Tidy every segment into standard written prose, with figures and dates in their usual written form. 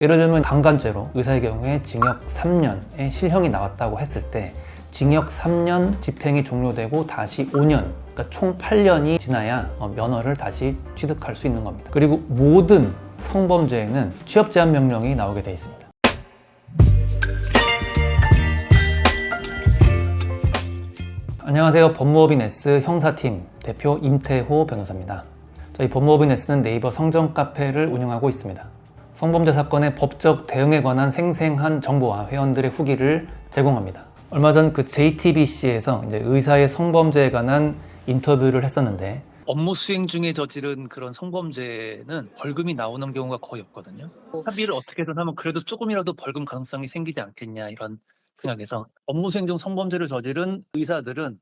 예를 들면 강간죄로 의사의 경우에 징역 3년의 실형이 나왔다고 했을 때 징역 3년 집행이 종료되고 다시 5년, 그러니까 총 8년이 지나야 면허를 다시 취득할 수 있는 겁니다. 그리고 모든 성범죄에는 취업 제한 명령이 나오게 되어 있습니다. 안녕하세요. 법무법인 S 형사팀 대표 임태호 변호사입니다. 저희 법무법인 S는 네이버 성정 카페를 운영하고 있습니다. 성범죄 사건의 법적 대응에 관한 생생한 정보와 회원들의 후기를 제공합니다. 얼마 전 그 JTBC에서 이제 의사의 성범죄에 관한 인터뷰를 했었는데, 업무 수행 중에 저지른 그런 성범죄는 벌금이 나오는 경우가 거의 없거든요. 합의를 어떻게든 하면 그래도 조금이라도 벌금 가능성이 생기지 않겠냐, 이런 생각에서 업무 수행 중 성범죄를 저지른 의사들은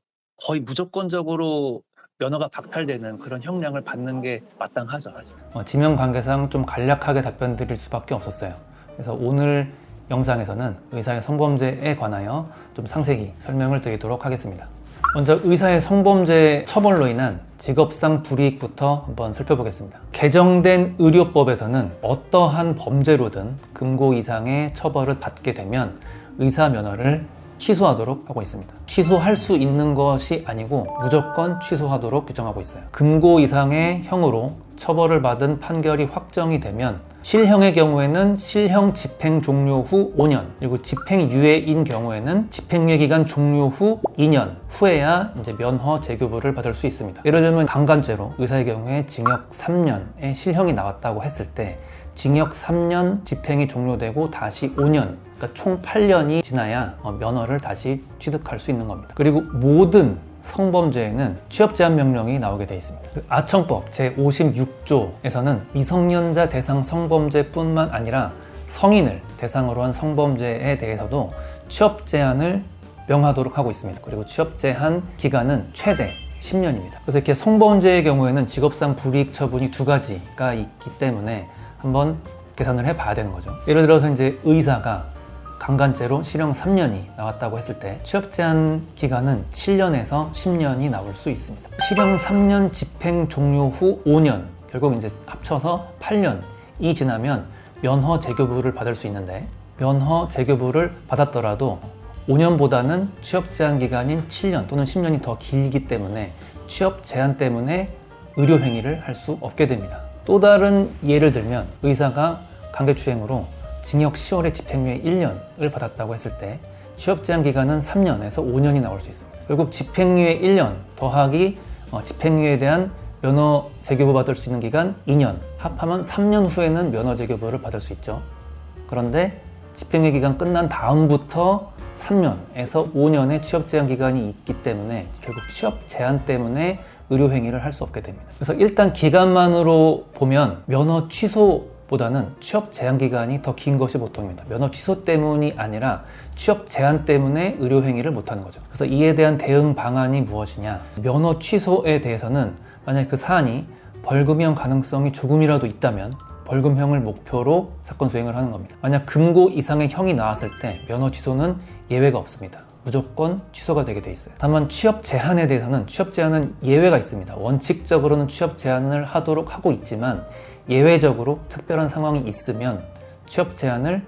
거의 무조건적으로 면허가 박탈되는 그런 형량을 받는 게 마땅하죠, 사실. 지명 관계상 좀 간략하게 답변 드릴 수밖에 없었어요. 그래서 오늘 영상에서는 의사의 성범죄에 관하여 좀 상세히 설명을 드리도록 하겠습니다. 먼저 의사의 성범죄 처벌로 인한 직업상 불이익부터 한번 살펴보겠습니다. 개정된 의료법에서는 어떠한 범죄로든 금고 이상의 처벌을 받게 되면 의사 면허를 취소하도록 하고 있습니다. 취소할 수 있는 것이 아니고 무조건 취소하도록 규정하고 있어요. 금고 이상의 형으로 처벌을 받은 판결이 확정이 되면 실형의 경우에는 실형 집행 종료 후 5년, 그리고 집행유예인 경우에는 집행유예 기간 종료 후 2년 후에야 이제 면허 재교부를 받을 수 있습니다. 예를 들면 강간죄로 의사의 경우에 징역 3년의 실형이 나왔다고 했을 때 징역 3년 집행이 종료되고 다시 5년, 그러니까 총 8년이 지나야 면허를 다시 취득할 수 있는 겁니다. 그리고 모든 성범죄에는 취업 제한 명령이 나오게 되어 있습니다. 아청법 제56조에서는 미성년자 대상 성범죄뿐만 아니라 성인을 대상으로 한 성범죄에 대해서도 취업 제한을 명하도록 하고 있습니다. 그리고 취업 제한 기간은 최대 10년입니다. 그래서 이렇게 성범죄의 경우에는 직업상 불이익 처분이 두 가지가 있기 때문에 한번 계산을 해봐야 되는 거죠. 예를 들어서 이제 의사가 강간죄로 실형 3년이 나왔다고 했을 때 취업 제한 기간은 7년에서 10년이 나올 수 있습니다. 실형 3년 집행 종료 후 5년, 결국 이제 합쳐서 8년이 지나면 면허 재교부를 받을 수 있는데, 면허 재교부를 받았더라도 5년보다는 취업 제한 기간인 7년 또는 10년이 더 길기 때문에 취업 제한 때문에 의료 행위를 할 수 없게 됩니다. 또 다른 예를 들면 의사가 강제추행으로 징역 10월에 집행유예 1년을 받았다고 했을 때 취업 제한 기간은 3년에서 5년이 나올 수 있습니다. 결국 집행유예 1년 더하기 집행유예에 대한 면허 재교부 받을 수 있는 기간 2년, 합하면 3년 후에는 면허 재교부를 받을 수 있죠. 그런데 집행유예 기간 끝난 다음부터 3년에서 5년의 취업 제한 기간이 있기 때문에 결국 취업 제한 때문에 의료 행위를 할 수 없게 됩니다. 그래서 일단 기간만으로 보면 면허 취소보다는 취업 제한 기간이 더 긴 것이 보통입니다. 면허 취소 때문이 아니라 취업 제한 때문에 의료 행위를 못하는 거죠. 그래서 이에 대한 대응 방안이 무엇이냐? 면허 취소에 대해서는 만약에 그 사안이 벌금형 가능성이 조금이라도 있다면 벌금형을 목표로 사건 수행을 하는 겁니다. 만약 금고 이상의 형이 나왔을 때 면허 취소는 예외가 없습니다. 무조건 취소가 되게 돼 있어요. 다만 취업 제한에 대해서는 취업 제한은 예외가 있습니다. 원칙적으로는 취업 제한을 하도록 하고 있지만 예외적으로 특별한 상황이 있으면 취업 제한을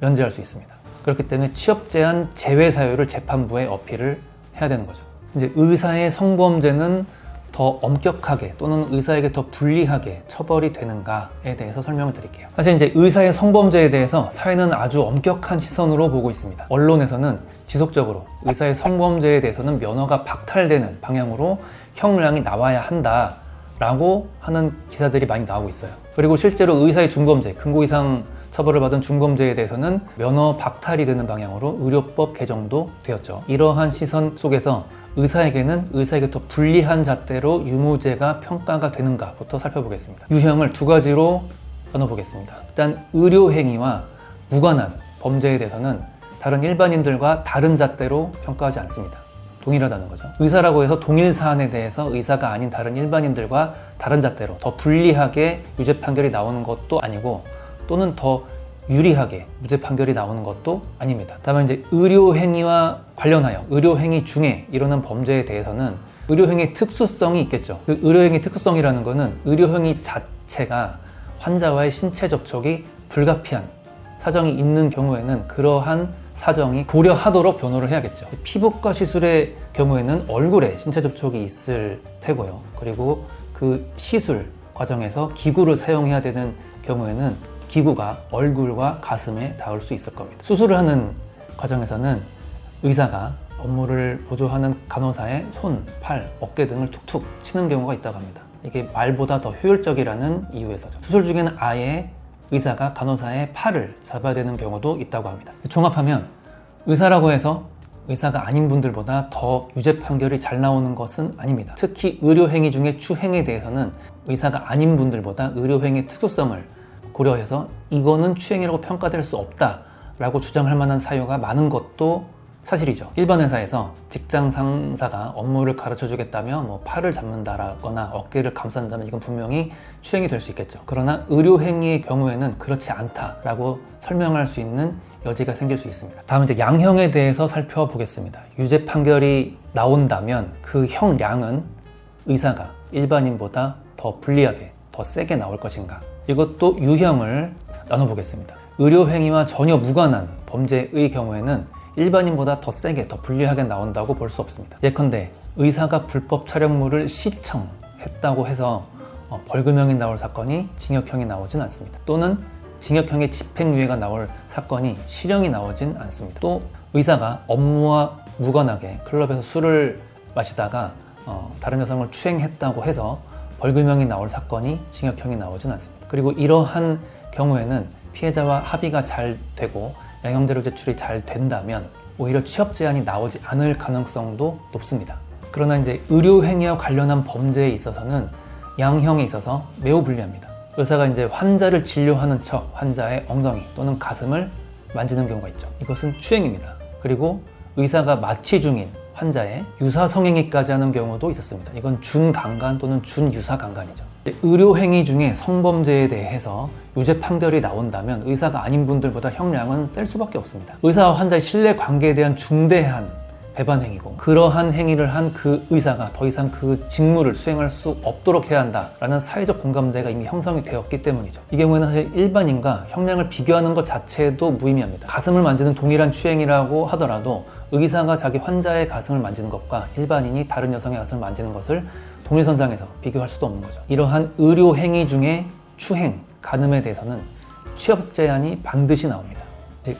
면제할 수 있습니다. 그렇기 때문에 취업 제한 제외 사유를 재판부에 어필을 해야 되는 거죠. 이제 의사의 성범죄는 더 엄격하게 또는 의사에게 더 불리하게 처벌이 되는가에 대해서 설명을 드릴게요. 사실 이제 의사의 성범죄에 대해서 사회는 아주 엄격한 시선으로 보고 있습니다. 언론에서는 지속적으로 의사의 성범죄에 대해서는 면허가 박탈되는 방향으로 형량이 나와야 한다라고 하는 기사들이 많이 나오고 있어요. 그리고 실제로 의사의 중범죄, 금고 이상 처벌을 받은 중범죄에 대해서는 면허 박탈이 되는 방향으로 의료법 개정도 되었죠. 이러한 시선 속에서 의사에게는 의사에게 더 불리한 잣대로 유무죄가 평가가 되는가부터 살펴보겠습니다. 유형을 두 가지로 나눠보겠습니다. 일단 의료행위와 무관한 범죄에 대해서는 다른 일반인들과 다른 잣대로 평가하지 않습니다. 동일하다는 거죠. 의사라고 해서 동일 사안에 대해서 의사가 아닌 다른 일반인들과 다른 잣대로 더 불리하게 유죄 판결이 나오는 것도 아니고 또는 더 유리하게 무죄 판결이 나오는 것도 아닙니다. 다만 이제 의료행위와 관련하여 의료행위 중에 일어난 범죄에 대해서는 의료행위 특수성이 있겠죠. 그 의료행위 특수성이라는 거는 의료행위 자체가 환자와의 신체 접촉이 불가피한 사정이 있는 경우에는 그러한 사정이 고려하도록 변호를 해야겠죠. 피부과 시술의 경우에는 얼굴에 신체 접촉이 있을 테고요. 그리고 그 시술 과정에서 기구를 사용해야 되는 경우에는 기구가 얼굴과 가슴에 닿을 수 있을 겁니다. 수술을 하는 과정에서는 의사가 업무를 보조하는 간호사의 손, 팔, 어깨 등을 툭툭 치는 경우가 있다고 합니다. 이게 말보다 더 효율적이라는 이유에서죠. 수술 중에는 아예 의사가 간호사의 팔을 잡아야 되는 경우도 있다고 합니다. 종합하면 의사라고 해서 의사가 아닌 분들보다 더 유죄 판결이 잘 나오는 것은 아닙니다. 특히 의료행위 중에 추행에 대해서는 의사가 아닌 분들보다 의료행위 특수성을 고려해서 이거는 추행이라고 평가될 수 없다라고 주장할 만한 사유가 많은 것도 사실이죠. 일반 회사에서 직장 상사가 업무를 가르쳐 주겠다며 팔을 잡는다거나 어깨를 감싼다면 이건 분명히 추행이 될 수 있겠죠. 그러나 의료행위의 경우에는 그렇지 않다라고 설명할 수 있는 여지가 생길 수 있습니다. 다음 이제 양형에 대해서 살펴보겠습니다. 유죄 판결이 나온다면 그 형량은 의사가 일반인보다 더 불리하게, 더 세게 나올 것인가? 이것도 유형을 나눠보겠습니다. 의료행위와 전혀 무관한 범죄의 경우에는 일반인보다 더 세게, 더 불리하게 나온다고 볼 수 없습니다. 예컨대 의사가 불법 촬영물을 시청했다고 해서 벌금형이 나올 사건이 징역형이 나오진 않습니다. 또는 징역형의 집행유예가 나올 사건이 실형이 나오진 않습니다. 또 의사가 업무와 무관하게 클럽에서 술을 마시다가 다른 여성을 추행했다고 해서 벌금형이 나올 사건이 징역형이 나오진 않습니다. 그리고 이러한 경우에는 피해자와 합의가 잘 되고 양형제로 제출이 잘 된다면 오히려 취업 제한이 나오지 않을 가능성도 높습니다. 그러나 이제 의료행위와 관련한 범죄에 있어서는 양형에 있어서 매우 불리합니다. 의사가 이제 환자를 진료하는 척 환자의 엉덩이 또는 가슴을 만지는 경우가 있죠. 이것은 추행입니다. 그리고 의사가 마취 중인 환자의 유사성행위까지 하는 경우도 있었습니다. 이건 준강간 또는 준유사강간이죠. 의료행위 중에 성범죄에 대해서 유죄 판결이 나온다면 의사가 아닌 분들보다 형량은 셀 수밖에 없습니다. 의사와 환자의 신뢰 관계에 대한 중대한 배반 행위고 그러한 행위를 한 그 의사가 더 이상 그 직무를 수행할 수 없도록 해야 한다라는 사회적 공감대가 이미 형성이 되었기 때문이죠. 이 경우에는 사실 일반인과 형량을 비교하는 것 자체도 무의미합니다. 가슴을 만지는 동일한 추행이라고 하더라도 의사가 자기 환자의 가슴을 만지는 것과 일반인이 다른 여성의 가슴을 만지는 것을 동일선상에서 비교할 수도 없는 거죠. 이러한 의료 행위 중에 추행, 간음에 대해서는 취업 제한이 반드시 나옵니다.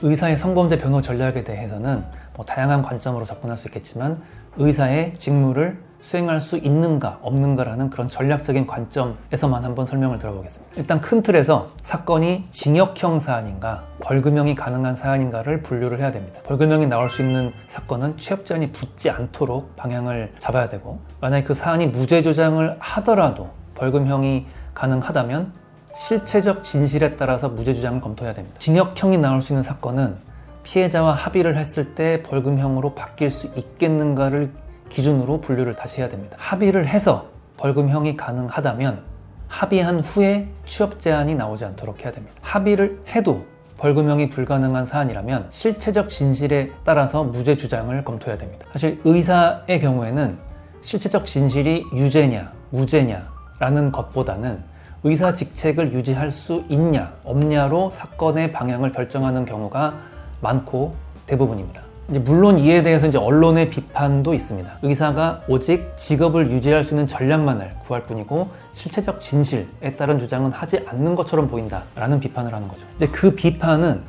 의사의 성범죄 변호 전략에 대해서는 다양한 관점으로 접근할 수 있겠지만 의사의 직무를 수행할 수 있는가 없는가라는 그런 전략적인 관점에서만 한번 설명을 들어보겠습니다. 일단 큰 틀에서 사건이 징역형 사안인가 벌금형이 가능한 사안인가를 분류를 해야 됩니다. 벌금형이 나올 수 있는 사건은 취업 제한이 붙지 않도록 방향을 잡아야 되고 만약에 그 사안이 무죄 주장을 하더라도 벌금형이 가능하다면 실체적 진실에 따라서 무죄 주장을 검토해야 됩니다. 징역형이 나올 수 있는 사건은 피해자와 합의를 했을 때 벌금형으로 바뀔 수 있겠는가를 기준으로 분류를 다시 해야 됩니다. 합의를 해서 벌금형이 가능하다면 합의한 후에 취업 제한이 나오지 않도록 해야 됩니다. 합의를 해도 벌금형이 불가능한 사안이라면 실체적 진실에 따라서 무죄 주장을 검토해야 됩니다. 사실 의사의 경우에는 실체적 진실이 유죄냐 무죄냐라는 것보다는 의사 직책을 유지할 수 있냐 없냐로 사건의 방향을 결정하는 경우가 많고 대부분입니다. 물론 이에 대해서 언론의 비판도 있습니다. 의사가 오직 직업을 유지할 수 있는 전략만을 구할 뿐이고 실체적 진실에 따른 주장은 하지 않는 것처럼 보인다라는 비판을 하는 거죠. 그 비판은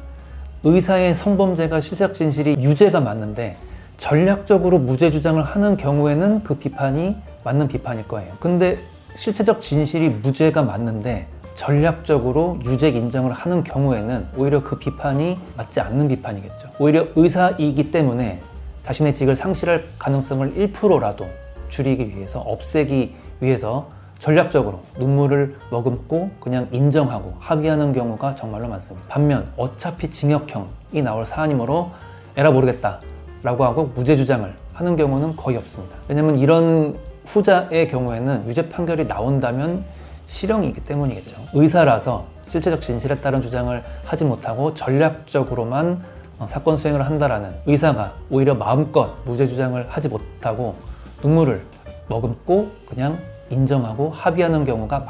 의사의 성범죄가 실체적 진실이 유죄가 맞는데 전략적으로 무죄 주장을 하는 경우에는 그 비판이 맞는 비판일 거예요. 근데 실체적 진실이 무죄가 맞는데 전략적으로 유죄 인정을 하는 경우에는 오히려 그 비판이 맞지 않는 비판이겠죠. 오히려 의사이기 때문에 자신의 직을 상실할 가능성을 1%라도 줄이기 위해서 없애기 위해서 전략적으로 눈물을 머금고 그냥 인정하고 합의하는 경우가 정말로 많습니다. 반면 어차피 징역형이 나올 사안이므로 에라 모르겠다 라고 하고 무죄 주장을 하는 경우는 거의 없습니다. 왜냐면 이런 후자의 경우에는 유죄 판결이 나온다면 실형이기 때문이겠죠. 의사라서 실체적 진실에 따른 주장을 하지 못하고 전략적으로만 사건 수행을 한다라는 의사가 오히려 마음껏 무죄 주장을 하지 못하고 눈물을 머금고 그냥 인정하고 합의하는 경우가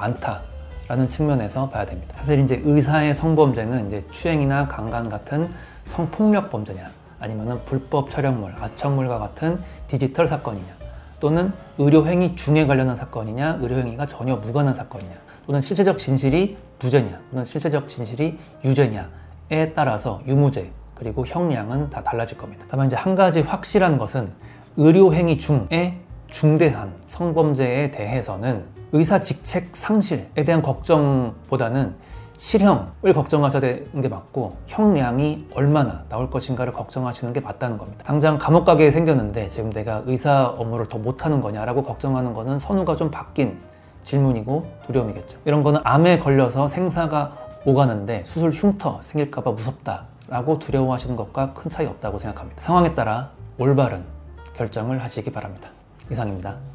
라는 측면에서 봐야 됩니다. 사실 이제 의사의 성범죄는 이제 추행이나 강간 같은 성폭력 범죄냐, 아니면은 불법 촬영물, 아청물과 같은 디지털 사건이냐, 또는 의료행위 중에 관련한 사건이냐, 의료행위가 전혀 무관한 사건이냐, 또는 실체적 진실이 무죄냐, 또는 실체적 진실이 유죄냐에 따라서 유무죄, 그리고 형량은 다 달라질 겁니다. 다만 이제 한 가지 확실한 것은 의료행위 중에 중대한 성범죄에 대해서는 의사 직책 상실에 대한 걱정보다는 실형을 걱정하셔야 되는 게 맞고, 형량이 얼마나 나올 것인가를 걱정하시는 게 맞다는 겁니다. 당장 감옥 가게 생겼는데 지금 내가 의사 업무를 더 못하는 거냐라고 걱정하는 거는 선후가 좀 바뀐 질문이고 두려움이겠죠. 이런 거는 암에 걸려서 생사가 오가는데 수술 흉터 생길까 봐 무섭다라고 두려워하시는 것과 큰 차이 없다고 생각합니다. 상황에 따라 올바른 결정을 하시기 바랍니다. 이상입니다.